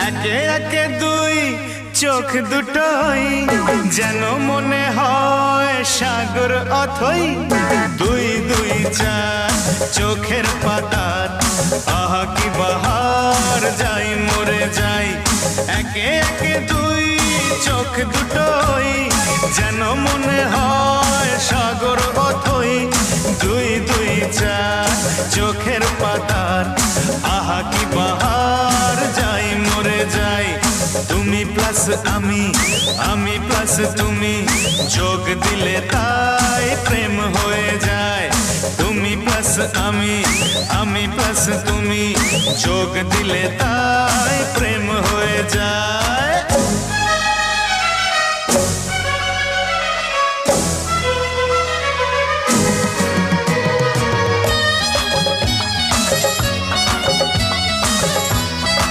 একে একে দুই চোখ দুটোই যেন মনে হয় সাগর অথই। দুই দুই চার চোখের পাতার আহা কি বাহার, যাই মরে যাই। একে একে দুই চোখ দুটোই যেন মনে হয় সাগর অথই। দুই দুই চার চোখের পাতার আহা কি বাহার, যাই মরে যাই। তুমি প্লাস আমি, আমি প্লাস তুমি, যোগ দিলে তাই প্রেম হয়ে যায়। তুমি প্লাস আমি, আমি প্লাস তুমি, যোগ দিলে তাই প্রেম হয়ে যায়।